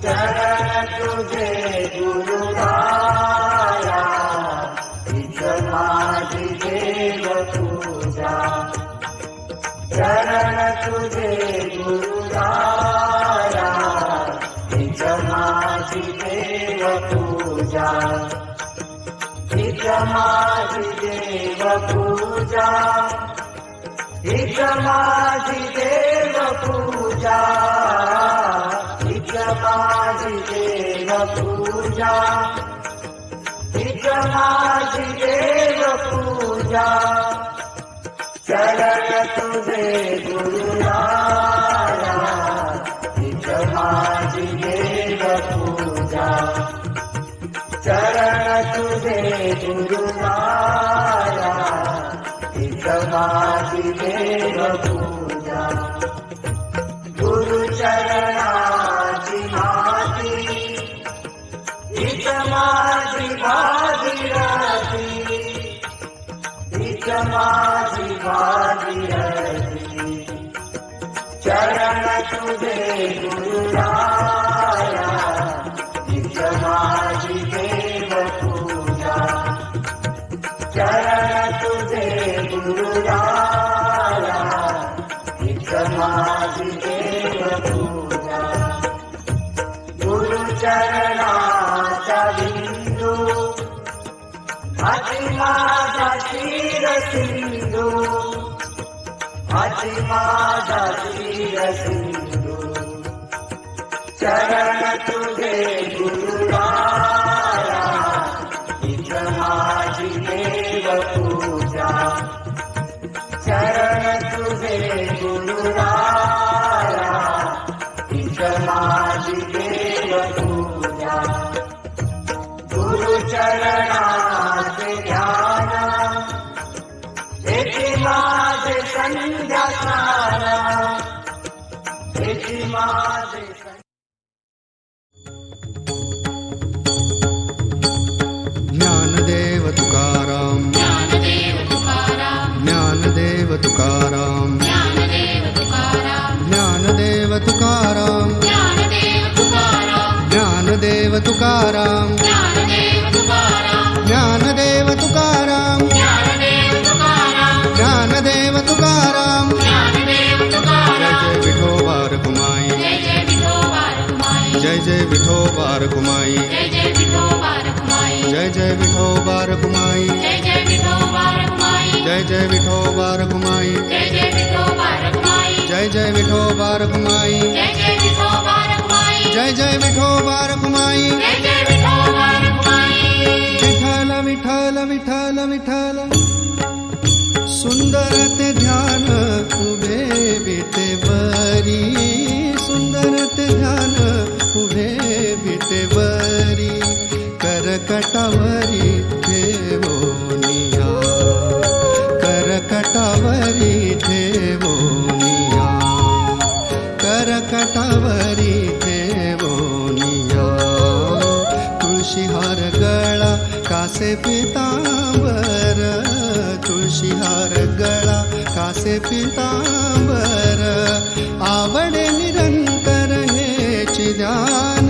चरण तुझे गुरुराया, हीच माझी देव पूजा. चरण तुझे गुरुराया, हीच माझी देव पूजा. हीच माझी देव पूजा. हीच माझी देव पूजा. हीच माझी देव पूजा. हीच माझी देव पूजा. चरण तुझे गुरुराया, हीच माझी देव पूजा. चरण तुझे गुरुराया, हीच माझी देव पूजा. गुरुचरणाची माती, हीच माझी भागीरथी. हीच माझी भागीरथी. चरण तुझे गुरुराया, हीच माझी देव पूजा. चरण तुझे गुरुराया, हीच माझी देव पूजा. गुरुचरणाचा बिंदू, हाती माझा क्षीर सिंधू. हाती माझा क्षीर सिंधू. चरण तुझे गुरुराया, हीच माझी देव पूजा. चरण तुझे गुरुराया, हीच माझी देव पूजा. गुरुचरणाचे ध्यान, हेची माझे संध्या स्नान. हेची माझे ज्ञानदेव तुकाराम. ज्ञानदेव तुकाराम. ज्ञानदेव तुकाराम. ज्ञानदेव तुकाराम. ज्ञानदेव तुकाराम. ज्ञानदेव तुकाराम. ज्ञानदेव तुकाराम. ज्ञानदेव तुकाराम. ज्ञानदेव तुकाराम. ज्ञानदेव ज्ञानदेव तुकाराम. तुकाराम. ज्ञानदेव तुकाराम. जय विठोबा रखुमाई. जय जय विठोबा रखुमाई. जय जय विठोबा रखुमाई. जय जय विठोबा रखुमाई. जय जय विठोबा रखुमाई. जय जय विठोबा रखुमाई. जय जय विठोबा रखुमाई. जय जय विठोबा रखुमाई. जय जय विठोबा रखुमाई. जय जय विठोबा रखुमाई. जय जय विठोबा रखुमाई. जय जय विठोबा रखुमाई. विठ्ठल विठ्ठल विठ्ठल विठ्ठल. सुंदर ते ध्यान उभे विटेवरी. सुंदर ते ध्यान उभे विटेवरी. करकटावरी ठेवोनिया. करकटावरी ठेवोनिया. करकटावरी ठेवोनिया. तुळशीहार गळा कासे पितांबर. तुळशीहार गळा कासे पितांबर. आवडे निरंतर हेची ध्यान.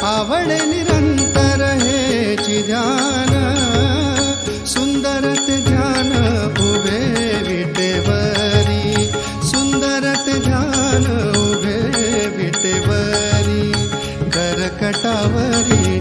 आवडे निरंतर हेची ध्यान. सुंदर ते ध्यान उभे विटेवरी. सुंदर ते ध्यान उभे विटेवरी. करकटावरी